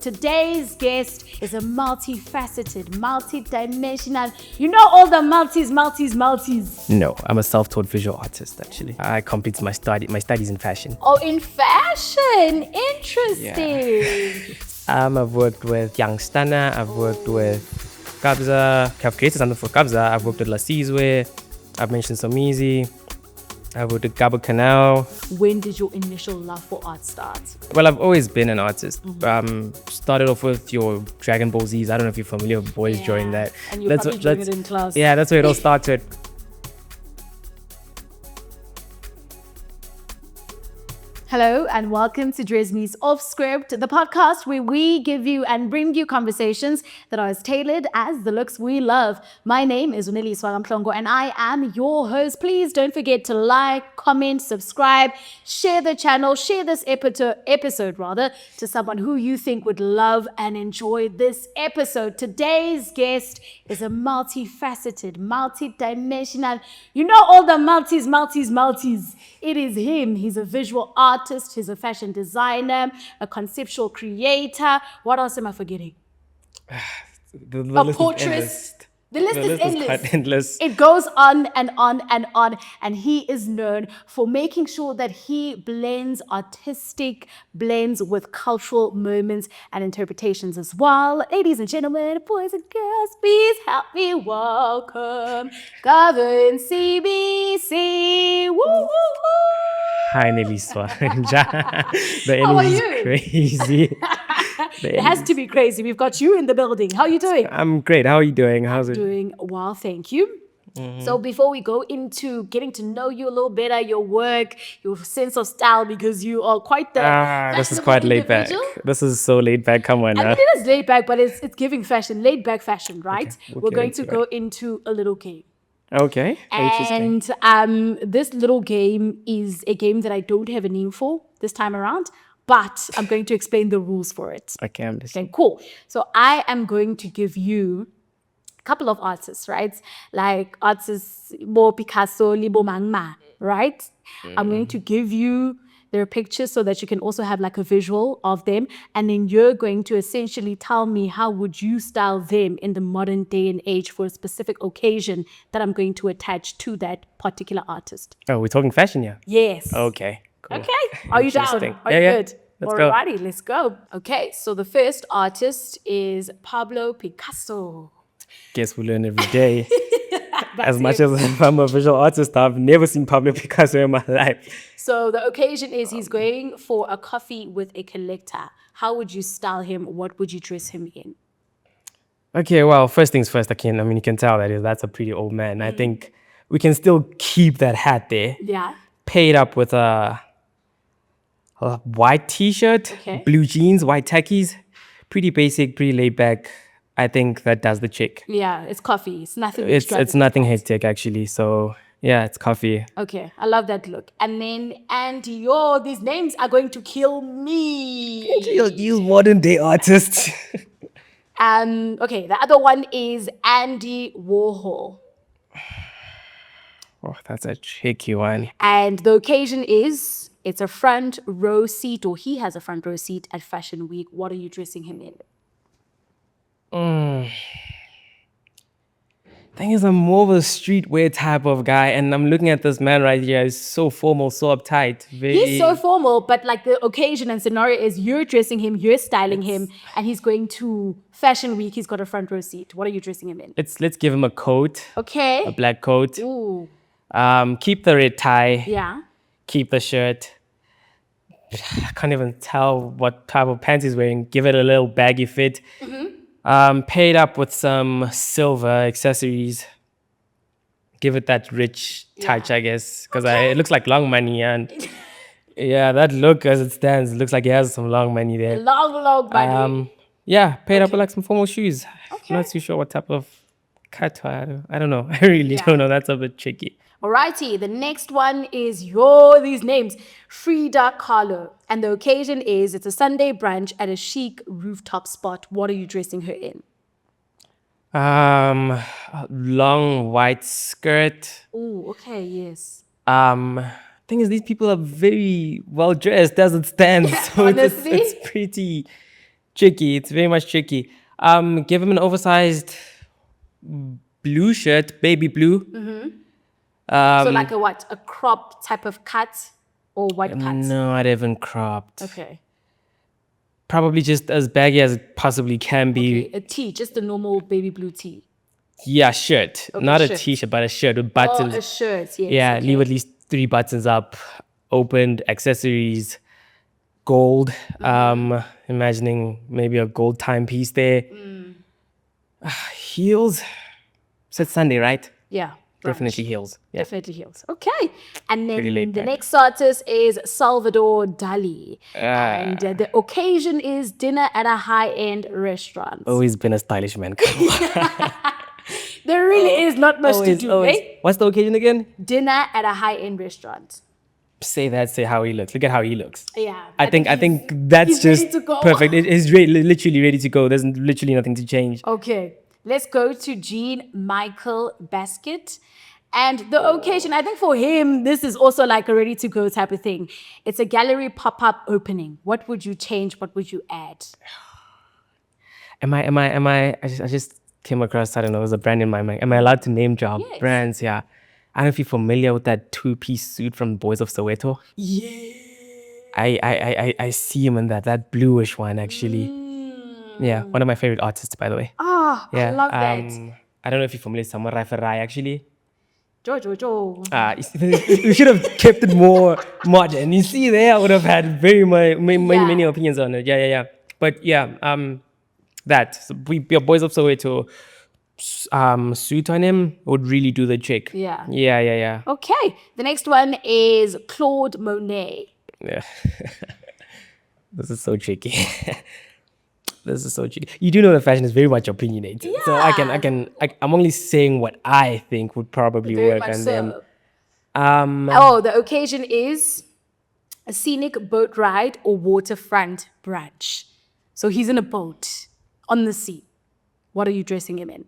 Today's guest is a multifaceted, multi-dimensional, all the multis. No, I'm a self-taught visual artist, actually. I completed my studies in fashion. Oh, in fashion. Interesting. I've worked with Young Stunner, I've worked with Kabza, I've created something for Kabza, I've worked with Lasizwe, I've mentioned Somizi, I've worked with Gabo Canal. When did your initial love for art start? Well, I've always been an artist. Started off with your Dragon Ball Zs. I don't know if you're familiar with boys drawing that. And you're probably doing it in class. Yeah, that's where it all started. Hello and welcome to Dresme's Offscript, the podcast where we give you and bring you conversations that are as tailored as the looks we love. My name is Uneli Swagamplongo and I am your host. Please don't forget to like, comment, subscribe, share the channel, share this episode to someone who you think would love and enjoy this episode. Today's guest is a multifaceted, multi-dimensional, all the multis. It is him. He's a visual artist. He's a fashion designer, a conceptual creator. What else am I forgetting? The a portraitist. The list is quite endless. It goes on and on and on. And he is known for making sure that he blends artistic blends with cultural moments and interpretations as well. Ladies and gentlemen, boys and girls, please help me welcome Govern Sibisi. Woo, woo, woo. Hi, Neliswa. The How are energy you? is crazy. It has to be crazy. We've got you in the building. How are you doing? I'm great. How are you doing? How's it? Doing well, thank you. So before we go into getting to know you a little better, your work, your sense of style, because you are quite the this is quite laid back. individual. This is so laid back. Come on I now. mean, it is laid back, but it's giving fashion, laid back fashion, right? we'll We're get going into to go into a little game. Okay. Interesting. And this little game is a game that I don't have a name for this time around, but I'm going to explain the rules for it. Okay, I'm listening. Okay, cool. So I am going to give you a couple of artists, right? Like artists, Bo Picasso, Libo Mangma, right? I'm going to give you their pictures so that you can also have like a visual of them. And then you're going to essentially tell me how would you style them in the modern day and age for a specific occasion that I'm going to attach to that particular artist. Oh, we're talking fashion here? Yes. Okay. Cool. Okay. Are you down? Interesting. Are you good? Let's go. Alrighty, let's go. Okay, so the first artist is Pablo Picasso. Guess we learn every day. As much as I'm a visual artist, I've never seen Pablo Picasso in my life. So the occasion is he's going for a coffee with a collector. How would you style him? What would you dress him in? Okay, well, first things first, you can tell that's a pretty old man. I think we can still keep that hat there. Yeah. Paid up with a white t-shirt, Okay. blue jeans, white tackies. Pretty basic, pretty laid back. I think that does the trick. Yeah, it's coffee. It's nothing. It's nothing hectic, actually. So, yeah, it's coffee. Okay, I love that look. And then Andy, these names are going to kill me. Use modern day artists. Okay, the other one is Andy Warhol. Oh, that's a tricky one. And the occasion is, it's a front row seat, or he has a front row seat at Fashion Week. What are you dressing him in? Thing is, I'm more of a streetwear type of guy, and I'm looking at this man right here. He's so formal, so uptight. He's so formal, but like the occasion and scenario is you're dressing him, you're styling him, and he's going to Fashion Week. He's got a front row seat. What are you dressing him in? Let's give him a coat, Okay. a black coat. Ooh. Keep the red tie. Yeah. Keep the shirt. I can't even tell what type of pants he's wearing. Give it a little baggy fit. Paid up with some silver accessories. Give it that rich touch, I guess, because it looks like long money. And yeah, that look as it stands, looks like he has some long money there. Long body. Yeah, paid up with like some formal shoes. I'm not too sure what type of cut. I don't know. I really don't know. That's a bit tricky. Alrighty, the next one is these names. Frida Kahlo. And the occasion is, it's a Sunday brunch at a chic rooftop spot. What are you dressing her in? Long white skirt. Oh, okay, yes. Thing is, these people are very well dressed as it stands. So Honestly? it's pretty tricky. It's very much tricky. Give him an oversized blue shirt, baby blue. So like a what? A crop type of cut or what cut? Not even cropped. Okay. Probably just as baggy as it possibly can be. Okay. A tee, just a normal baby blue tee. Yeah, shirt. Okay, Not shirt. a t-shirt, but a shirt with buttons. Oh, a shirt, yes. Yeah, okay. leave at least 3 buttons up, opened, accessories, gold. Imagining maybe a gold timepiece there. Heels. So it's Sunday, right? Yeah. Definitely brunch. heels. Yeah. Definitely heels. Okay. And Pretty then laid the back. next artist is Salvador Dali. And the occasion is dinner at a high-end restaurant. Always been a stylish man. Come on. There really is not much to do, always. eh? What's the occasion again? Dinner at a high-end restaurant. Say how he looks. Look at how he looks. Yeah. I think he's- that's he's ready just to go. perfect. He's literally ready to go. There's literally nothing to change. Okay, let's go to Jean Michael Basket. And the occasion, I think for him, this is also like a ready to go type of thing. It's a gallery pop-up opening. What would you change? What would you add? I just came across, I don't know, it was a brand in my mind. Am I allowed to name drop Yes. brands? Yeah. I don't know if you're familiar with that 2-piece suit from Boys of Soweto. Yeah. I see him in that bluish one actually. Yeah, one of my favorite artists, by the way. Ah, Yeah. I love that. I don't know if you're familiar with Samurai Ferrai actually. Joe. We should have kept it more modern. You see, there I would have had many opinions on it. Yeah. But yeah, that so your Boys of Soweto suit on him would really do the trick. Yeah. Yeah. Okay, the next one is Claude Monet. Yeah. This is so tricky. This is so tricky. You do know that fashion is very much opinionated. So I'm only saying what I think would probably Very work much on so. them. The occasion is a scenic boat ride or waterfront brunch. So he's in a boat on the sea. What are you dressing him in?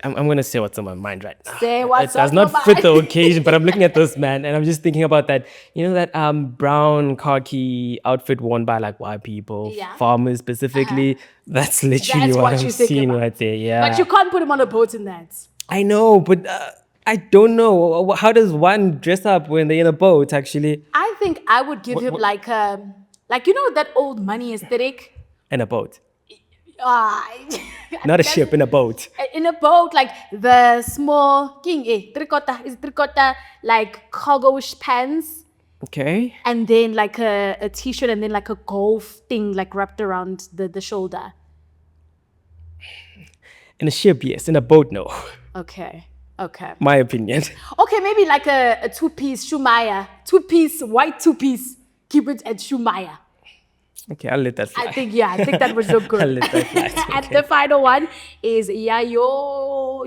I'm gonna say what's on my mind right now. Say what's It does on not your fit the mind. occasion, but I'm looking at this man and I'm just thinking about that. You know that brown khaki outfit worn by like white people, Yeah. farmers specifically. That's literally That's what what I'm you're thinking seeing about. right there. Yeah. But you can't put him on a boat in that. I know, but I don't know. How does one dress up when they're in a boat? Actually, I think I would give him like you know that old money aesthetic. in a boat, Ah, not a ship, in a boat. in a boat, like the small tricota, like cargo-ish pants, Okay. and then like a t-shirt, and then like a golf thing like wrapped around the shoulder. In a ship, yes. In a boat, no. Okay. My opinion. Okay, maybe like a two-piece Shumaya, white two-piece. Keep it at Shumaya. Okay, I'll let that fly. I think that would look good. I'll let that fly. And the final one is yo.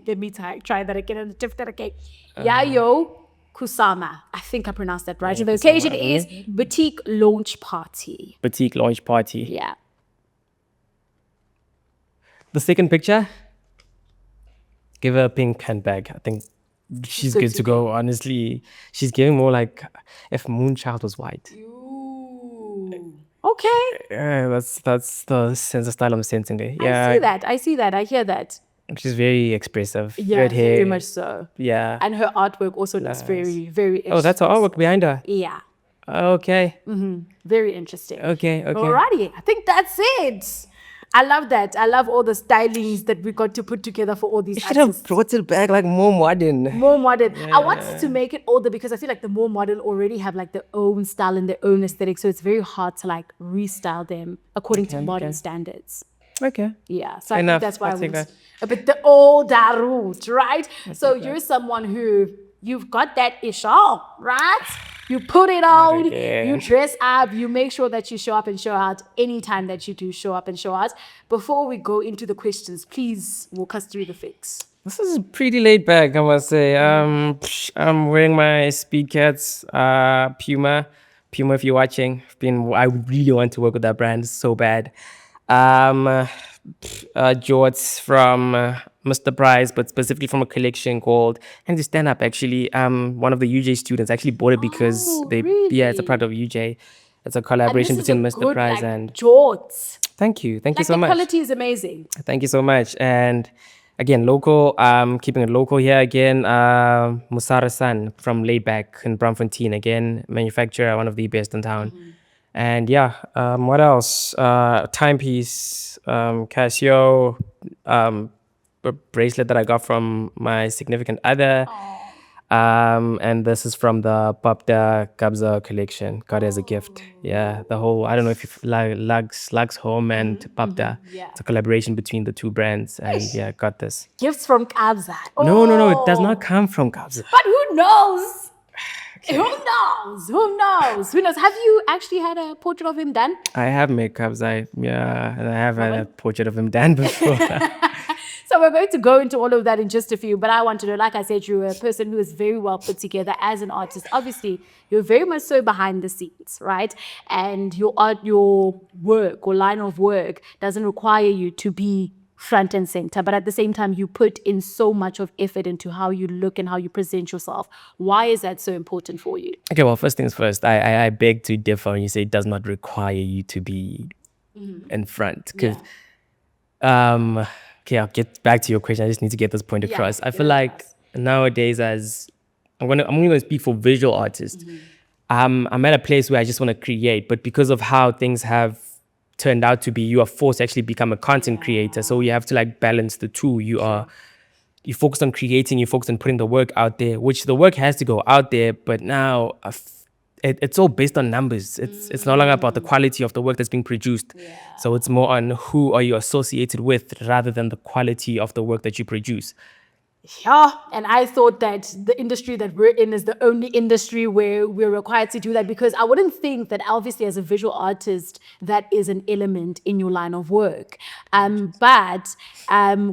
Let me try that again and tiff that again. Yayo Kusama. I think I pronounced that right. And the occasion is boutique launch party. Boutique launch party. Yeah. The second picture, give her a pink handbag. I think she's Good good to to go. Honestly, she's giving more like if Moonchild was white. Okay. Yeah, that's the sense of style I'm sensing there. Yeah, I see that. I hear that. she's very expressive. Yeah, Red hair. very much so. Yeah. And her artwork also looks very, very interesting. Oh, that's her artwork behind her. Yeah. Okay. Very interesting. Okay. Alrighty, I think that's it. I love that. I love all the stylings that we got to put together for all these You should have artists. brought it back like more modern. More modern. I wanted to make it older because I feel like the more modern already have like their own style and their own aesthetic. So it's very hard to like restyle them according to modern standards. Okay. Yeah, so I Enough. think that's why I'll I take went that. a bit the older route, right? So you're someone who you've got that ish on, right? You put it on, again. you dress up, you make sure that you show up and show out anytime that you do show up and show out. Before we go into the questions, please walk us through the fix. This is pretty laid back, I must say. I'm wearing my Speed Cats Puma. Puma, if you're watching, I really want to work with that brand so bad. jorts from Mr. Price, but specifically from a collection called and to stand up. Actually, one of the UJ students actually bought it because Oh, really? it's a part of UJ. It's a And collaboration this is a between Mr. good, Price like, and jorts. thank you Like, so the much. quality is amazing. Thank you so much. And again, local, keeping it local here again, Musara San from Layback in Braamfontein, again, manufacturer, one of the best in town. And yeah, what else? Timepiece, Casio, a bracelet that I got from my significant other. And this is from the Papda Kabza collection. Got it as a gift. Yeah, the whole, I don't know if you like Lugs Home and Papda. Yeah. It's a collaboration between the two brands. And yeah, got this. Gifts from Kabza. No, it does not come from Kabza. But who knows? Who knows? Who knows? Who knows? Have you actually had a portrait of him done? I have made Kabza. Yeah, and I have had a portrait of him done before. So we're going to go into all of that in just a few, but I want to know, like I said, you're a person who is very well put together as an artist. Obviously, you're very much so behind the scenes, right? And your art, your work or line of work doesn't require you to be front and center, but at the same time, you put in so much of effort into how you look and how you present yourself. Why is that so important for you? Okay, well, first things first, I beg to differ when you say it does not require you to be in front. Because, okay, I'll get back to your question. I just need to get this point across. I feel like nowadays, as I'm gonna speak for visual artists, I'm at a place where I just want to create, but because of how things have turned out to be, you are forced to actually become a content creator. So you have to like balance the two. You focus on creating, you focus on putting the work out there, which the work has to go out there, but now it's all based on numbers. It's no longer about the quality of the work that's being produced. So it's more on who are you associated with rather than the quality of the work that you produce. Yeah, and I thought that the industry that we're in is the only industry where we're required to do that, because I wouldn't think that obviously as a visual artist that is an element in your line of work. But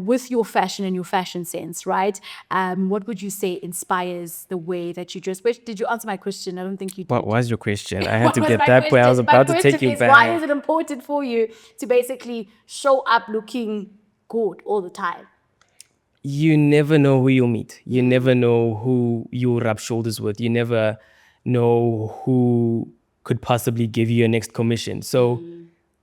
with your fashion and your fashion sense, right? What would you say inspires the way that you dress? Wait, did you answer my question? I don't think you did. What was your question? I had What to was get my that way. I was question? about My to take question you is, why back. is it important for you to basically show up looking good all the time? You never know who you'll meet. You never know who you'll rub shoulders with. You never know who could possibly give you your next commission. So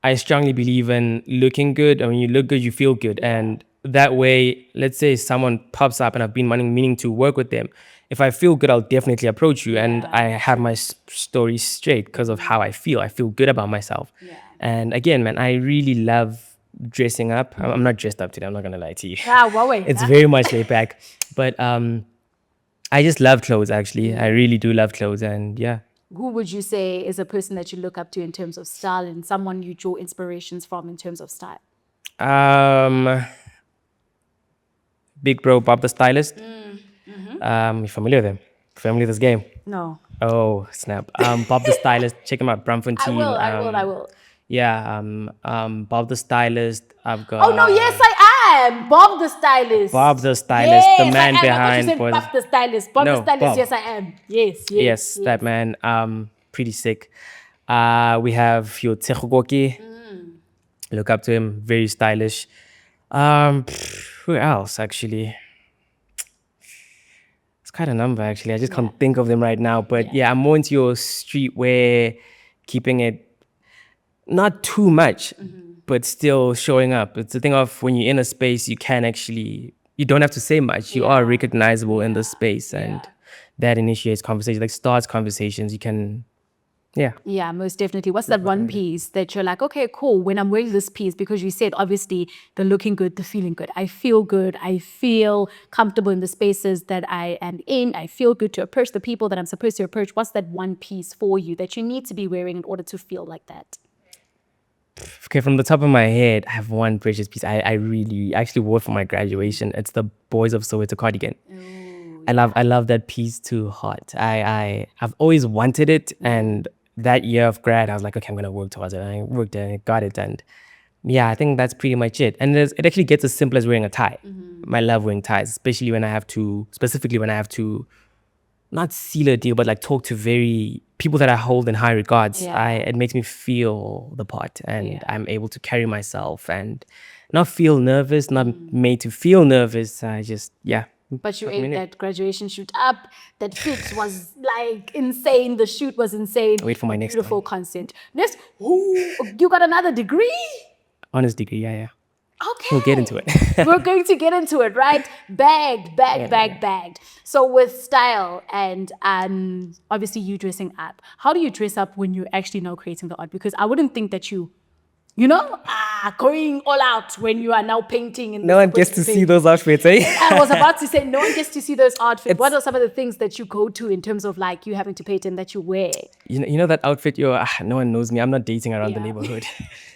I strongly believe in looking good. And when you look good, you feel good. And that way, let's say someone pops up and I've been meaning to work with them. If I feel good, I'll definitely approach you. And I have my story straight because of how I feel. I feel good about myself. And again, man, I really love dressing up. I'm not dressed up today. I'm not going to lie to you. It's very much laid back. But I just love clothes, actually. I really do love clothes. And yeah. Who would you say is a person that you look up to in terms of style and someone you draw inspirations from in terms of style? Big bro Bob the Stylist. You familiar with him? Familiar with this game? No. Oh, snap. Bob the Stylist. Check him out. Braamfontein. I will. Yeah. Bob the Stylist. I've got. Oh no, yes I am. Bob the Stylist. Bob the Stylist, yes, the man I am. behind. I thought you said Bob the Stylist. Bob No, the Stylist. Bob. Yes, I am. Yes. Yes, that man. Pretty sick. We have your Tsechogoki. Look up to him. Very stylish. Who else actually? It's quite a number actually. I just can't think of them right now. But yeah, I'm more into your streetwear, keeping it not too much, but still showing up. It's the thing of when you're in a space, you don't have to say much. You are recognizable in the space, and that initiates conversations, like starts conversations. You can, Yeah, most definitely. What's that one piece that you're like, okay, cool, when I'm wearing this piece, because you said obviously the looking good, the feeling good. I feel good. I feel comfortable in the spaces that I am in. I feel good to approach the people that I'm supposed to approach. What's that one piece for you that you need to be wearing in order to feel like that? Okay, from the top of my head, I have one precious piece I actually wore for my graduation. It's the Boys of Soweto cardigan. I love that piece to heart. I've always wanted it, and that year of grad, I was like, okay, I'm gonna work towards it. And I worked and I got it, and yeah, I think that's pretty much it. And it actually gets as simple as wearing a tie. I love wearing ties, specifically when I have to not seal a deal, but like talk to people that I hold in high regards. It makes me feel the part, and I'm able to carry myself, and not feel nervous, not made to feel nervous. I just, yeah. But you Fuck me ate in it. that graduation shoot up. That fit was like insane. The shoot was insane. Wait for my next beautiful one. content. Next, ooh, you got another degree? Honors degree, yeah. Okay. We'll get into it. We're going to get into it, right? Bagged. So with style and obviously you dressing up, how do you dress up when you're actually now creating the art? Because I wouldn't think that going all out when you are now painting. And No one gets to see those outfits, eh? I was about to say, no one gets to see those outfits. What are some of the things that you go to in terms of like you having to paint and that you wear? You know that outfit, no one knows me. I'm not dating around the Yeah. neighborhood.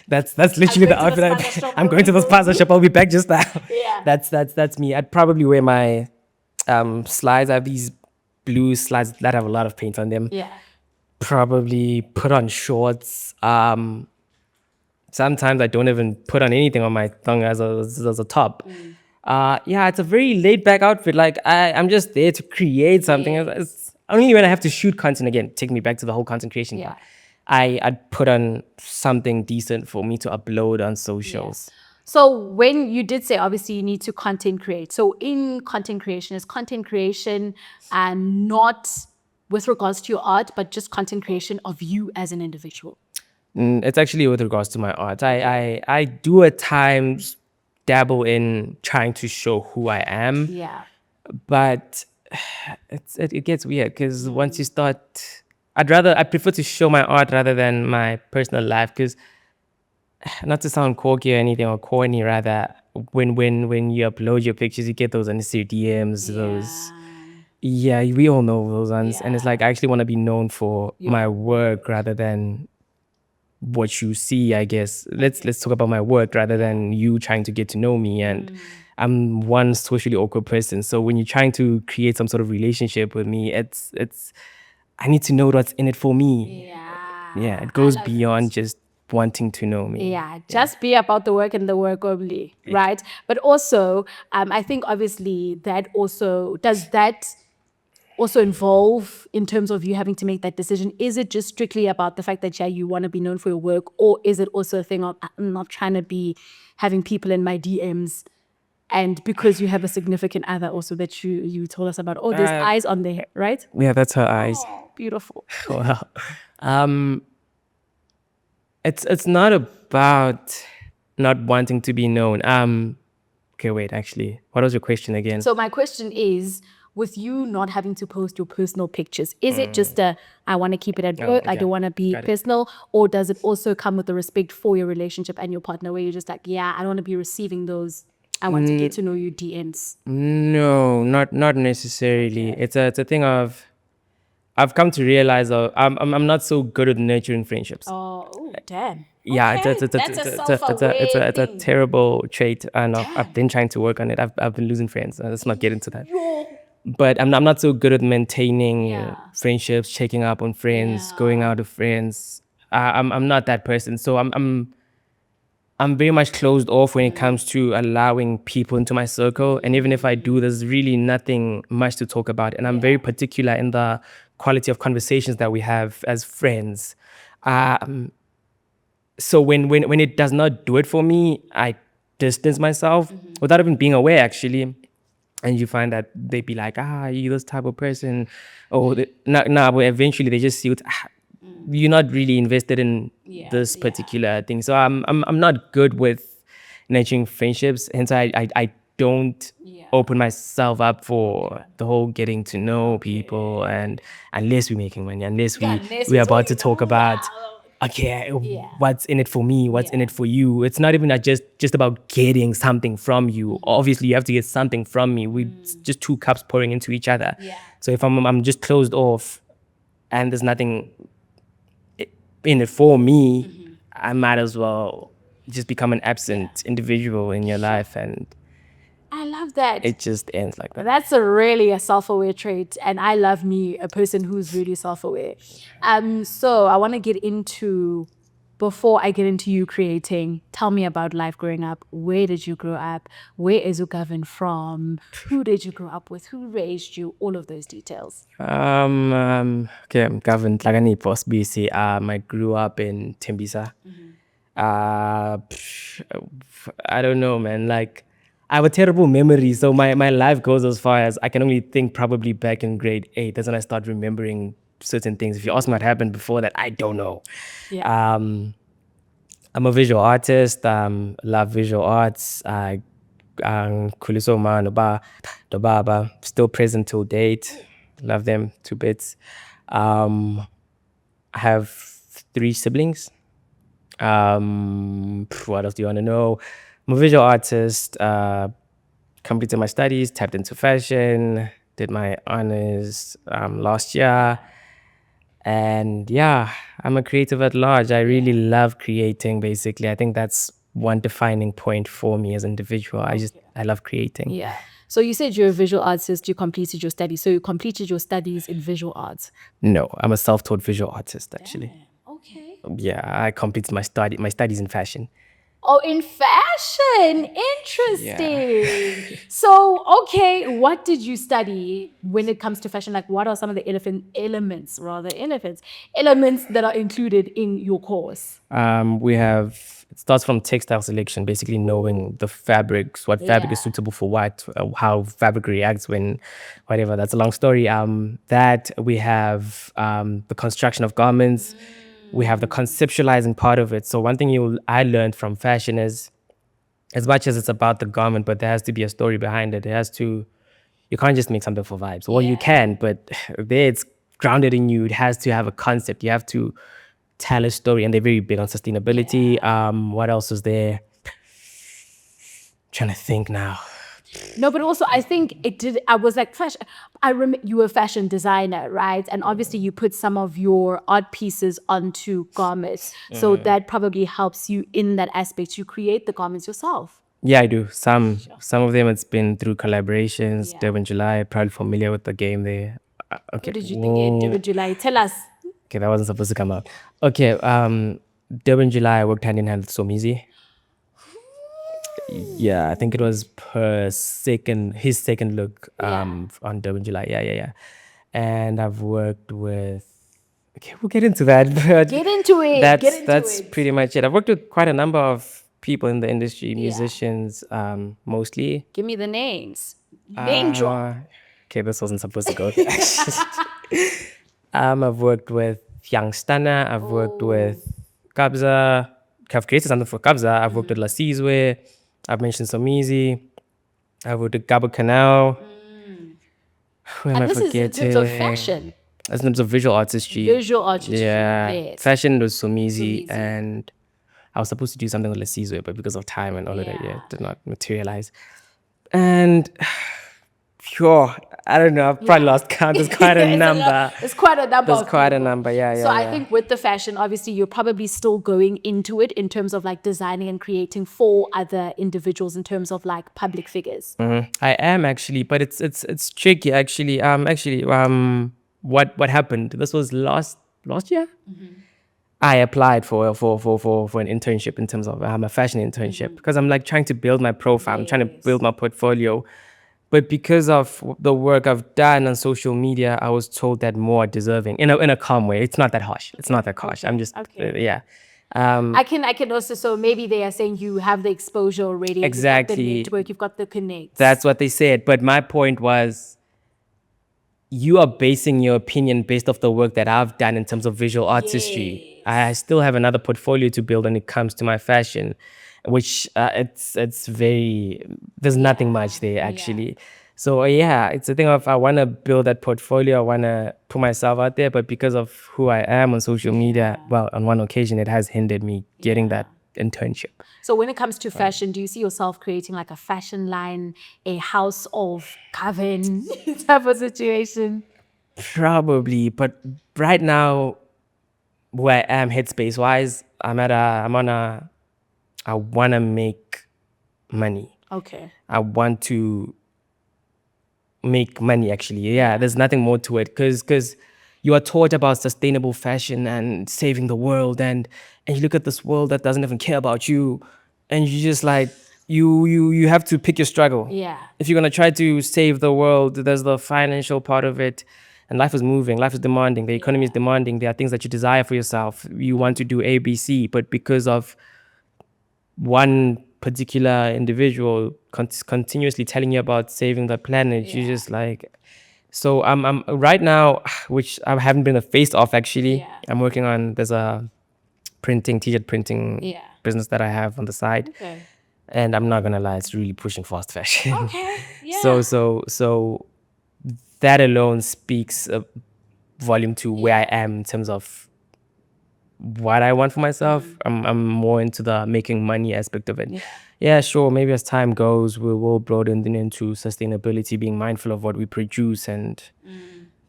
That's literally the going to the outfit. spaza shop. I'm going to the spaza shop. I'll be back just now. Yeah. That's me. I'd probably wear my slides. I have these blue slides that have a lot of paint on them. Yeah. Probably put on shorts. Sometimes I don't even put on anything on my tongue as a top. Yeah, it's a very laid back outfit. Like I'm just there to create something. It's only when I have to shoot content again, take me back to the whole content creation part. I'd put on something decent for me to upload on socials. So when you did say, obviously you need to content create. So in content creation, is content creation not with regards to your art, but just content creation of you as an individual? It's actually with regards to my art. I do at times dabble in trying to show who I am. Yeah. But it gets weird because once you start, I prefer to show my art rather than my personal life, because not to sound corky or anything, or corny rather, when you upload your pictures, you get those unnecessary DMs, we all know those ones. And it's like, I actually want to be known for my work rather than what you see, I guess. Let's talk about my work rather than you trying to get to know me. And I'm one socially awkward person, so when you're trying to create some sort of relationship with me, it's I need to know what's in it for me. Yeah, it goes beyond just wanting to know me. Yeah, just be about the work and the work only, right? But also, I think obviously that also involve in terms of you having to make that decision? Is it just strictly about the fact that you want to be known for your work, or is it also a thing of I'm not trying to be having people in my DMs? And because you have a significant other also that you told us about, there's eyes on there, right? Yeah, that's her eyes. Oh, beautiful. Wow. It's not about not wanting to be known. Okay, wait, actually, what was your question again? So my question is, with you not having to post your personal pictures, is it just I want to keep it at work, I don't want to be personal, or does it also come with the respect for your relationship and your partner, where you're just like, I don't want to be receiving those, I want to get to know you DMs? No, not necessarily. It's a thing of, I've come to realize I'm not so good at nurturing friendships. Oh, damn. Yeah, Okay. it's a terrible trait, and I've been trying to work on it. I've been losing friends. Let's not get into that. But I'm not so good at maintaining friendships, checking up on friends, going out with friends. I'm not that person. So I'm very much closed off when it comes to allowing people into my circle. And even if I do, there's really nothing much to talk about. And I'm very particular in the quality of conversations that we have as friends. So when it does not do it for me, I distance myself without even being aware, actually. And you find that they be like, you this type of person. Or but eventually they just see it. You're not really invested in this particular thing. So I'm not good with nurturing friendships. Hence I don't open myself up for the whole getting to know people, and unless we're making money, unless we're about to talk about what's in it for me, what's in it for you. It's not even just about getting something from you. Obviously you have to get something from me. We just two cups pouring into each other. So if I'm just closed off and there's nothing in it for me, I might as well just become an absent individual in your life, and I love that. it just ends like that. That's really a self-aware trait, and I love me, a person who's really self-aware. So I want to get into, before I get into you creating, tell me about life growing up. Where did you grow up? Where is Govern from? Who did you grow up with? Who raised you? All of those details. Okay, I'm Govern Sibisi. I grew up in Tembisa. I don't know, man. Like, I have a terrible memory, so my life goes as far as I can only think probably back in grade 8. That's when I start remembering certain things. If you ask me what happened before that, I don't know. Yeah. I'm a visual artist. Love visual arts. Kuliso Ma no Baba, still present till date. Love them 2 bits. I have 3 siblings. What else do you want to know? I'm a visual artist. Completed my studies, tapped into fashion, did my honors last year. And yeah, I'm a creative at large. I really love creating, basically. I think that's one defining point for me as an individual. I love creating. Yeah. So you said you're a visual artist, you completed your studies. So you completed your studies in visual arts. No, I'm a self-taught visual artist, actually. Okay. Yeah, I completed my studies in fashion. Oh, in fashion. Interesting. So, okay, what did you study when it comes to fashion? Like, what are some of the elements that are included in your course? It starts from textile selection, basically knowing the fabrics, what fabric is Yeah. suitable for what, how fabric reacts when, whatever. That's a long story. That we have the construction of garments, we have the conceptualizing part of it. So one thing I learned from fashion is, as much as it's about the garment, but there has to be a story behind it. You can't just make something for vibes. Well, you can, but there it's grounded in you. It has to have a concept. You have to tell a story, and they're very big on sustainability. What else is there? Trying to think now. No, but also I think it did. I was like, fashion. I remember you were a fashion designer, right? And obviously you put some of your art pieces onto garments, so that probably helps you in that aspect. You create the garments yourself. Yeah, I do. Some of them it's been through collaborations. Yeah. Durban July, probably familiar with the game there. Okay. What did you think in Durban July? Tell us. Okay, that wasn't supposed to come out. Okay, Durban July, I worked hand in hand with Somizi. Yeah, I think it was his second look on Durban July. Yeah. And I've worked with, okay, we'll get into that. But Get into it. That's pretty much it. I've worked with quite a number of people in the industry, musicians, mostly. Give me the names. Name drop. Okay, this wasn't supposed to go there. I've worked with Young Stunner. I've worked with Kabza. I've created something for Kabza. I've worked with Lasizwe. I've mentioned Somizi. I've worked with Gabo Canal. Who am I And this is forgetting? in terms of fashion. In terms of visual artistry. Visual artistry. Yeah. Yes. Fashion was Somizi, and I was supposed to do something with Lasizwe, but because of time and all of that, it did not materialize. And sure, I don't know. I've probably lost count. There's quite a number. It's quite a number. There's quite a number. Yeah. So I think with the fashion, obviously, you're probably still going into it in terms of like designing and creating for other individuals in terms of like public figures. I am actually, but it's tricky actually. What happened? This was last year. I applied for an internship in terms of a fashion internship because I'm like trying to build my profile. I'm trying to build my portfolio. But because of the work I've done on social media, I was told that more are deserving in a calm way. It's not that harsh. It's not that harsh. I'm just yeah. I can also, so maybe they are saying you have the exposure already. Exactly. You've got the network, you've got the connects. That's what they said. But my point was, you are basing your opinion based off the work that I've done in terms of visual artistry. I still have another portfolio to build when it comes to my fashion, which it's very, there's nothing much there actually. So yeah, it's a thing of, I want to build that portfolio. I want to put myself out there, but because of who I am on social media, well, on one occasion, it has hindered me getting that internship. So when it comes to fashion, do you see yourself creating like a fashion line, a house of Govern type of situation? Probably, but right now, where I am headspace wise, I want to make money. Okay. I want to make money actually. Yeah, there's nothing more to it because you are taught about sustainable fashion and saving the world, and you look at this world that doesn't even care about you, and you just like you have to pick your struggle. Yeah. If you're gonna try to save the world, there's the financial part of it. And life is moving, life is demanding, the economy is demanding. There are things that you desire for yourself. You want to do A, B, C, but because of one particular individual continuously telling you about saving the planet, you're just like, so I'm right now, which I haven't been a face off actually. Yeah. I'm working on, there's a t-shirt printing Yeah. business that I have on the side. Okay. And I'm not gonna lie, it's really pushing fast fashion. Okay. Yeah. So that alone speaks a volume to where I am in terms of what I want for myself. I'm more into the making money aspect of it. Yeah, sure. Maybe as time goes, we will broaden into sustainability, being mindful of what we produce, and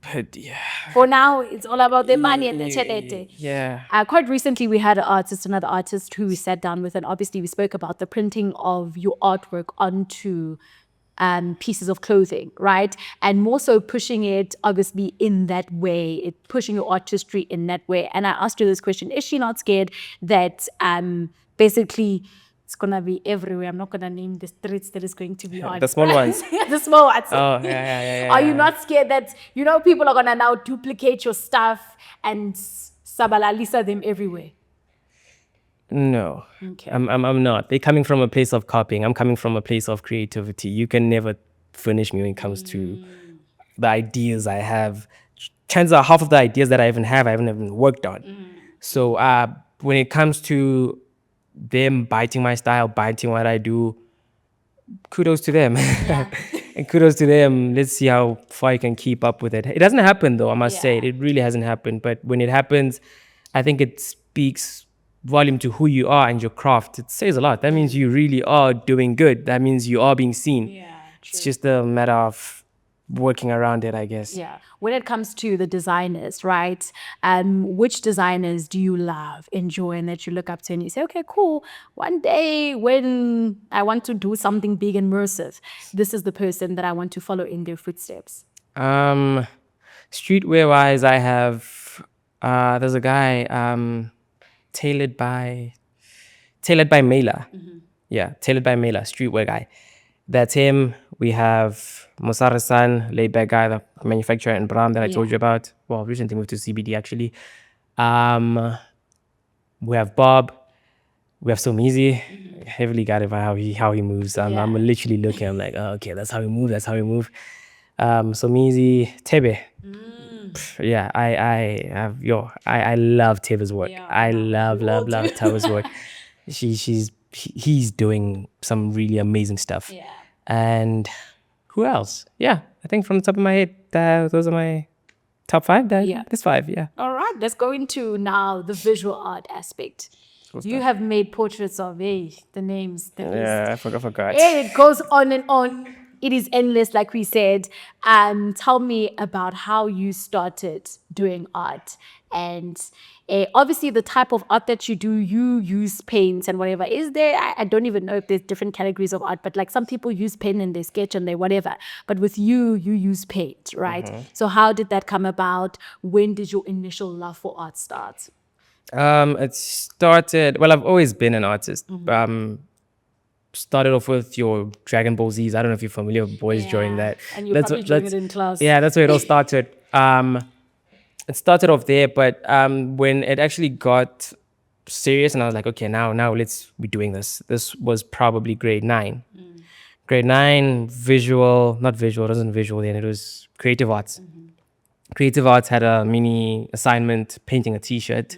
but yeah, For now, it's all about the money and the chelete. yeah. Quite recently, we had another artist who we sat down with, and obviously we spoke about the printing of your artwork onto pieces of clothing, right? And more so pushing it, obviously, in that way, pushing your artistry in that way. And I asked her this question, is she not scared that basically it's gonna be everywhere? I'm not gonna name the streets that is going to be on. The small ones. The small ones. Oh, yeah. Are you not scared that, people are gonna now duplicate your stuff and sabalalisa them everywhere? No. Okay. I'm not. They're coming from a place of copying. I'm coming from a place of creativity. You can never finish me when it comes to the ideas I have. Chances are half of the ideas that I even have, I haven't even worked on. So when it comes to them biting my style, biting what I do, kudos to them. And kudos to them. Let's see how far you can keep up with it. It doesn't happen though, I must say. It really hasn't happened. But when it happens, I think it speaks volume to who you are and your craft. It says a lot. That means you really are doing good. That means you are being seen. It's just a matter of working around it, I guess. Yeah. When it comes to the designers, right? Which designers do you love, enjoy, and that you look up to and you say, okay, cool. One day when I want to do something big and immersive, this is the person that I want to follow in their footsteps. Streetwear wise, I have there's a guy tailored by Mela. Yeah, tailored by Mela, streetwear guy. That's him. We have Musara-san, laid back guy, the manufacturer in Bram that I told you about. Well, recently moved to CBD actually. We have Bob. We have Somizi. Heavily guided by how he moves. I'm literally looking. I'm like, oh, okay, that's how we move. That's how we move. Somizi, Tebe. Yeah, I love Teba's work. I love Teba's work. He's doing some really amazing stuff. And who else? Yeah, I think from the top of my head, those are my top 5. That's 5. Yeah. All right, let's go into now the visual art aspect. You have made portraits of the names. Yeah, I forgot. It goes on and on. It is endless, like we said. Tell me about how you started doing art. And obviously the type of art that you do, you use paints and whatever. Is there, I don't even know if there's different categories of art, but like some people use pen and they sketch and they whatever. But with you use paint, right? So how did that come about? When did your initial love for art start? It started, well, I've always been an artist. Started off with your Dragon Ball Zs. I don't know if you're familiar with boys drawing that. And you're probably doing it in class. Yeah, that's where it all started. It started off there, but when it actually got serious and I was like, okay, now let's be doing this. This was probably grade 9. Grade 9, not visual, it wasn't visual then, it was creative arts. Creative arts had a mini assignment, painting a t-shirt.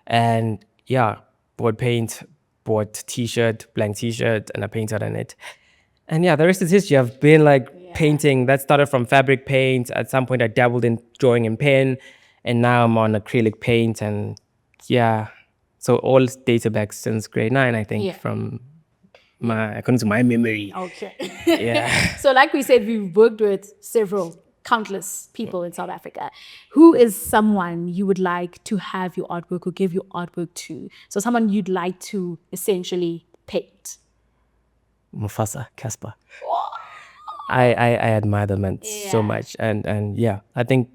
And yeah, bought paint, bought t-shirt, blank t-shirt, and I painted on it. And yeah, the rest is history. I've been like painting. That started from fabric paint. At some point I dabbled in drawing in pen, and now I'm on acrylic paint. And yeah, so all dated back since grade 9, I think, from according to my memory. Okay. Yeah. So like we said, we've worked with countless people in South Africa. Who is someone you would like to have your artwork or give your artwork to? So someone you'd like to essentially paint. Mufasa, Casper. I admire the man so much. And yeah, I think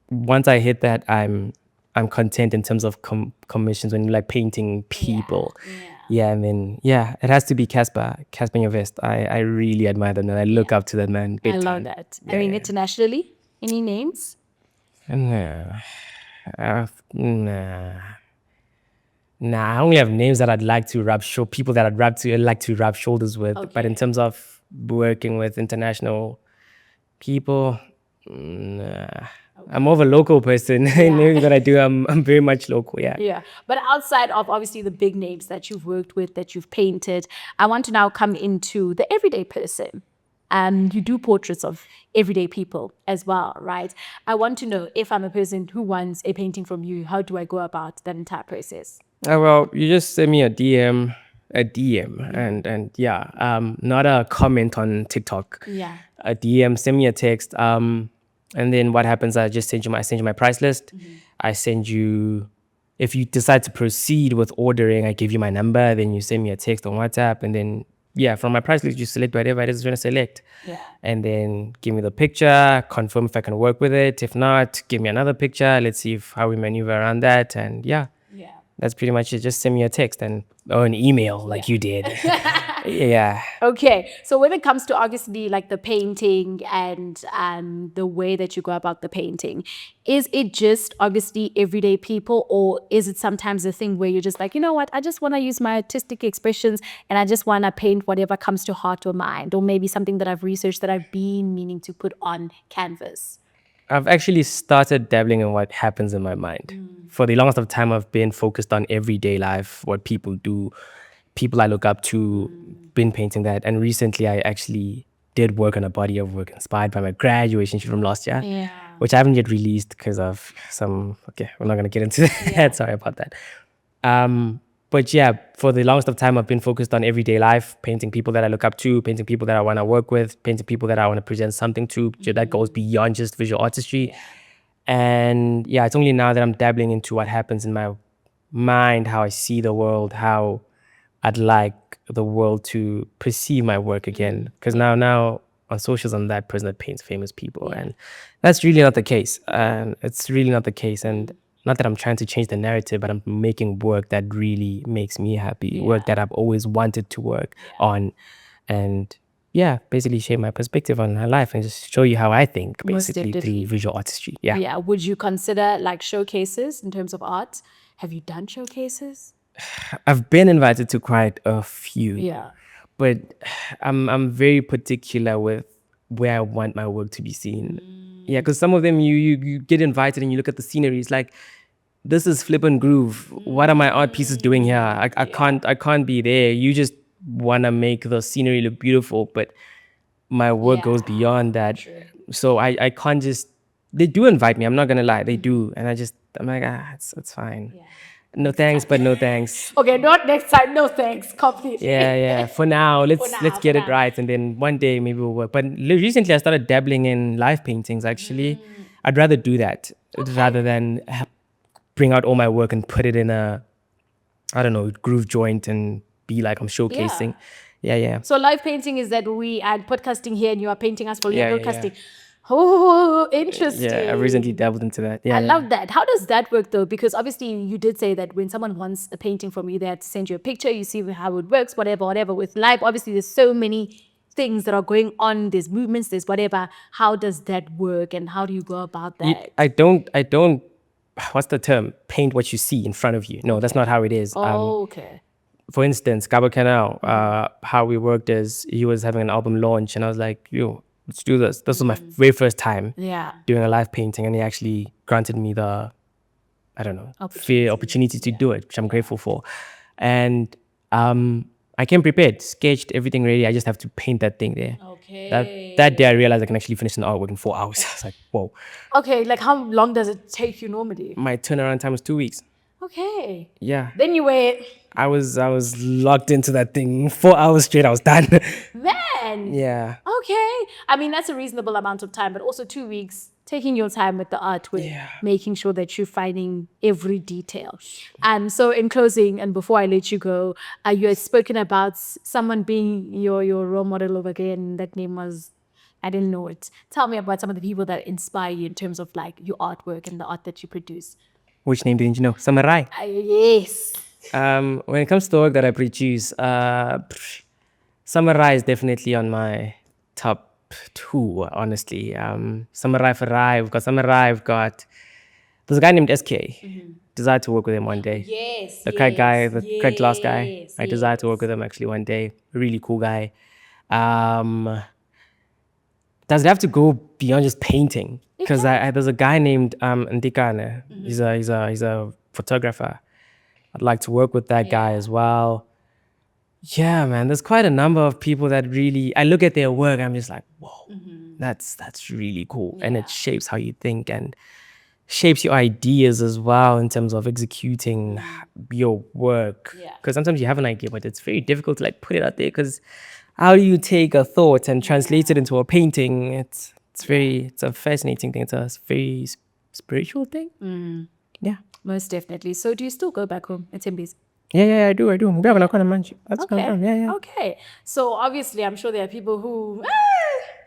once I hit that, I'm content in terms of commissions when you like painting people. Yeah, and then it has to be Casper in your vest. I really admire that man. I look up to that man. I love that. I mean, internationally, any names? Nah. Nah, I only have names that I'd like to people that like to rub shoulders with. But in Okay. terms of working with international people, nah. I'm more of a local person. In everything that I do, I'm very much local. Yeah. Yeah. But outside of obviously the big names that you've worked with, that you've painted, I want to now come into the everyday person. You do portraits of everyday people as well, right? I want to know, if I'm a person who wants a painting from you, how do I go about that entire process? Well, you just send me a DM, and yeah, not a comment on TikTok. Yeah. A DM, send me a text. And then what happens? I send you my price list. I send you, if you decide to proceed with ordering, I give you my number. Then you send me a text on WhatsApp, and then yeah, from my price list, you select whatever it is you want to select. Yeah. And then give me the picture, confirm if I can work with it. If not, give me another picture. Let's see how we maneuver around that. And yeah, Yeah. that's pretty much it. Just send me a text or an email like you did. Yeah. Okay, so when it comes to obviously like the painting and the way that you go about the painting, is it just obviously everyday people, or is it sometimes a thing where you're just like, you know what, I just want to use my artistic expressions and I just want to paint whatever comes to heart or mind, or maybe something that I've researched that I've been meaning to put on canvas? I've actually started dabbling in what happens in my mind. For the longest of time, I've been focused on everyday life, what people do, people I look up to, been painting that. And recently, I actually did work on a body of work inspired by my graduation shoot from last year, Yeah. which I haven't yet released because of okay, we're not going to get into that. Sorry about that. But yeah, for the longest of time, I've been focused on everyday life, painting people that I look up to, painting people that I want to work with, painting people that I want to present something to that goes beyond just visual artistry. And yeah, it's only now that I'm dabbling into what happens in my mind, how I see the world, how I'd like the world to perceive my work again. Because now on socials, I'm that person that paints famous people, and that's really not the case. And it's really not the case. And not that I'm trying to change the narrative, but I'm making work that really makes me happy, work that I've always wanted to work on, and yeah, basically shape my perspective on my life and just show you how I think, Most basically definitely. through visual artistry. Yeah. Yeah. Would you consider like showcases in terms of art? Have you done showcases? I've been invited to quite a few. Yeah. But I'm very particular with where I want my work to be seen. Yeah, because some of them you get invited and you look at the scenery. It's like, this is flip and groove. What are my art pieces doing here? I can't be there. You just want to make the scenery look beautiful, but my work goes beyond that. True. So I can't just. They do invite me. I'm not gonna lie, they do, and I'm like, it's fine. No thanks, but no thanks. Okay, not next time. No thanks. Completely. Yeah. For now, let's now, get for it now. right, and then one day maybe we'll work. But recently, I started dabbling in live paintings. Actually, I'd rather do that rather than bring out all my work and put it in a, I don't know, groove joint and be like I'm showcasing. Yeah. So live painting is that we are podcasting here and you are painting us for Yeah, broadcasting. Oh, interesting. Yeah, I recently dabbled into that. Yeah, I love that. How does that work though? Because obviously you did say that when someone wants a painting from you, they have to send you a picture, you see how it works, whatever. With live, obviously there's so many things that are going on, there's movements, there's whatever. How does that work and how do you go about that? I don't. What's the term? Paint what you see in front of you. No, that's not how it is. Okay. For instance, Gabo Canal, how we worked is he was having an album launch, and I was like, yo, let's do this. This was my very first time doing a live painting, and he actually granted me the, I don't know, opportunity to do it, which I'm grateful for. And I came prepared, sketched everything ready. I just have to paint that thing there. Okay. That day I realized I can actually finish an artwork in 4 hours. I was like, whoa. Okay, like how long does it take you normally? My turnaround time was 2 weeks. Okay. Yeah. Then you wait. I was locked into that thing. 4 hours straight, I was done. Man. Yeah. Okay. I mean, that's a reasonable amount of time, but also 2 weeks, taking your time with the artwork, making sure that you're finding every detail. So in closing, and before I let you go, you had spoken about someone being your role model over again. That name was, I didn't know it. Tell me about some of the people that inspire you in terms of like your artwork and the art that you produce. Which name didn't you know? Samurai. Yes. When it comes to the work that I produce, Samurai is definitely on my top 2, honestly. Samurai Farai, we've got Samurai, we've got There's a guy named SK. Desired to work with him one day. Yes. The kite guy, the kite glass guy. I desired to work with him actually one day. Really cool guy. Does it have to go beyond just painting? Because there's a guy named Ndikane. He's a photographer. I'd like to work with that guy as well. Yeah, man. There's quite a number of people that really I look at their work. I'm just like, whoa, that's really cool, and it shapes how you think and shapes your ideas as well in terms of executing your work. Because sometimes you have an idea, but it's very difficult to like put it out there. Because how do you take a thought and translate it into a painting? It's a fascinating thing. It's a very spiritual thing. Yeah. Most definitely. So do you still go back home at Timbi's? Yeah, I do. That's Okay. yeah. Okay. So obviously, I'm sure there are people who.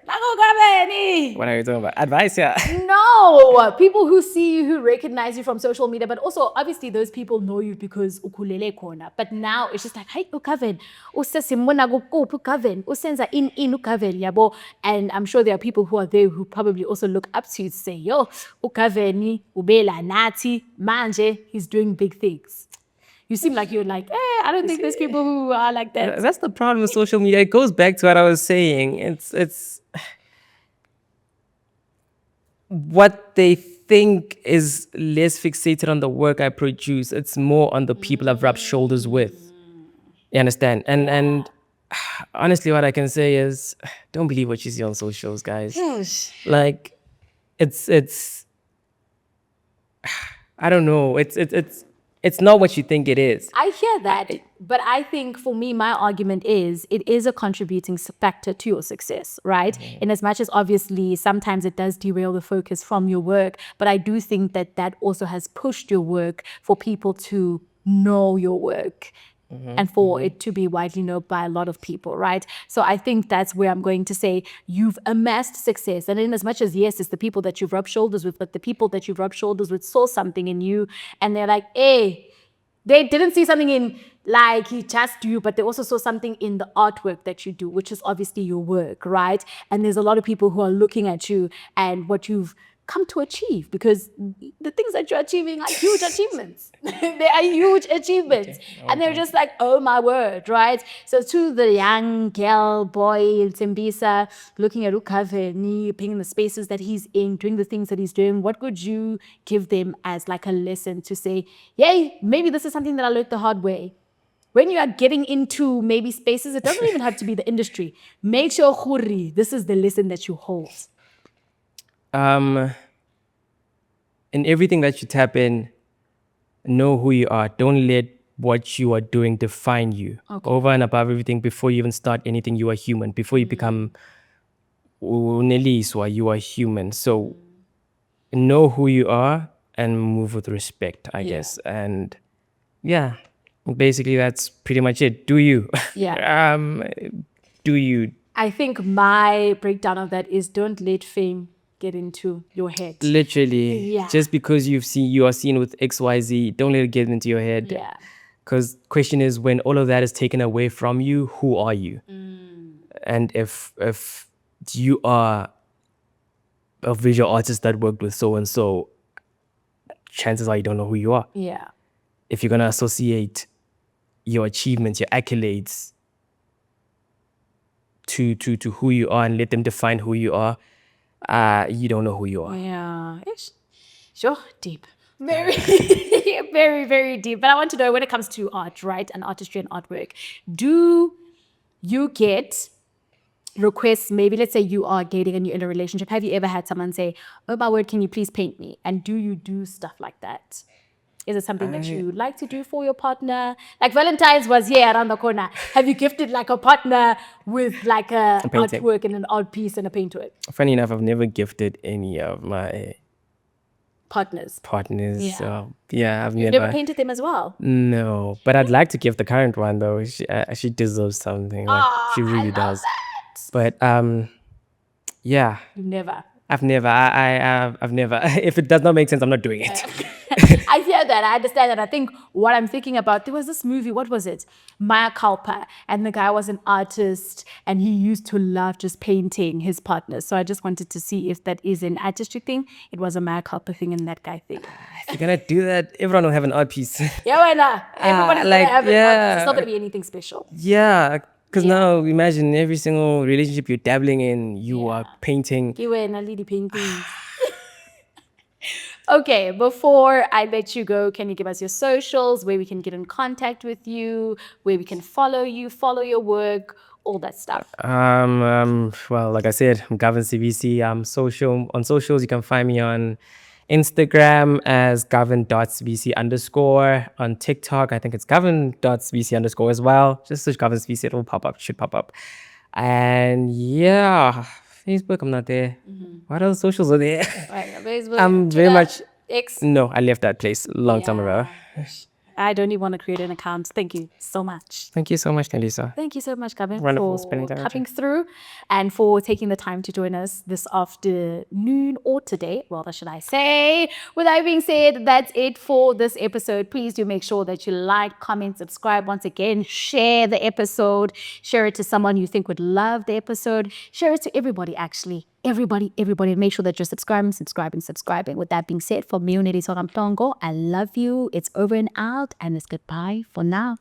What are you talking about? Advice, yeah. No, people who see you, who recognize you from social media, but also obviously those people know you because ukulele kona. But now it's just like, hey, uKevin, usesimona kuphi uKevin, usenza in uKevin, yabo. And I'm sure there are people who are there who probably also look up to you to say, yo, uKevin, ubela nati, manje, he's doing big things. You seem like you're like, I don't think there's people who are like that. That's the problem with social media. It goes back to what I was saying. It's what they think is less fixated on the work I produce. It's more on the people I've rubbed shoulders with. You understand? And honestly, what I can say is, don't believe what you see on socials, guys. Like, it's I don't know. It's not what you think it is. I hear that, but I think for me, my argument is it is a contributing factor to your success, right? In as much as obviously sometimes it does derail the focus from your work, but I do think that that also has pushed your work for people to know your work. And for it to be widely known by a lot of people, right? So I think that's where I'm going to say you've amassed success. And in as much as, yes, it's the people that you've rubbed shoulders with, but the people that you've rubbed shoulders with saw something in you and they're like, hey, they didn't see something in like just you, but they also saw something in the artwork that you do, which is obviously your work, right? And there's a lot of people who are looking at you and what you've come to achieve, because the things that you're achieving are huge achievements. They are huge achievements. And they're just like, oh my word, right? So to the young girl, boy, Simbisa, looking at uKevin, being in the spaces that he's in, doing the things that he's doing, what would you give them as like a lesson to say, yay, maybe this is something that I learned the hard way? When you are getting into maybe spaces, it doesn't even have to be the industry. Make sure, Khuri, this is the lesson that you hold. In everything that you tap in, know who you are. Don't let what you are doing define you. Over and above everything, before you even start anything, you are human. Before you become Uneliswa, you are human. So know who you are and move with respect, I guess. And yeah, basically that's pretty much it. Do you? Yeah. Do you? I think my breakdown of that is don't let fame get into your head. Literally, just because you are seen with XYZ, don't let it get into your head. Yeah. Because question is, when all of that is taken away from you, who are you? And if you are a visual artist that worked with so and so, chances are you don't know who you are. Yeah. If you're gonna associate your achievements, your accolades to who you are and let them define who you are, you don't know who you are. Yeah. Sure, deep. Very, very, very deep. But I want to know, when it comes to art, right, and artistry and artwork, do you get requests? Maybe let's say you are dating and you're in a relationship. Have you ever had someone say, oh my word, can you please paint me? And do you do stuff like that? Is it something that you like to do for your partner? Like Valentine's was here around the corner. Have you gifted like a partner with like a artwork and an art piece and a paintwork? Funny enough, I've never gifted any of my partners. Yeah. So yeah, You've never painted them as well? No, but I'd like to give the current one though. She deserves something. Like, she really does. That. But yeah. You've never. I've never. I've never. If it does not make sense, I'm not doing it. I hear that. I understand that. I think what I'm thinking about, there was this movie, what was it? Maya Culpa. And the guy was an artist and he used to love just painting his partners. So I just wanted to see if that is an artistic thing. It was a Maya Culpa thing and that guy thing. If you're gonna do that, everyone will have an art piece. Yeah, why not? Everybody's like, gonna have it. yeah. It's not gonna be anything special. Yeah, because now imagine every single relationship you're dabbling in, you are painting. You were lady paintings. Okay, before I let you go, can you give us your socials, where we can get in contact with you, where we can follow you, follow your work, all that stuff? Well, like I said, I'm Govern Sibisi. On socials, you can find me on Instagram as govern.cbc_. On TikTok, I think it's govern.cbc_ as well. Just search Govern Sibisi, it'll pop up, should pop up. And yeah, Facebook, I'm not there. What other socials are there? Right, Facebook, I'm very Twitter, much. X. No, I left that place a long time ago. I don't even want to create an account. Thank you so much. Thank you so much, Nelisa. Thank you so much, Govern, Wonderful for spending time with coming through and for taking the time to join us this afternoon or today. Well, what should I say? With that being said, that's it for this episode. Please do make sure that you like, comment, subscribe. Once again, share the episode. Share it to someone you think would love the episode. Share it to everybody, actually. Everybody. Make sure that you're subscribing. With that being said, for me, Uneli Soramtongo, I love you. It's over and out, and it's goodbye for now.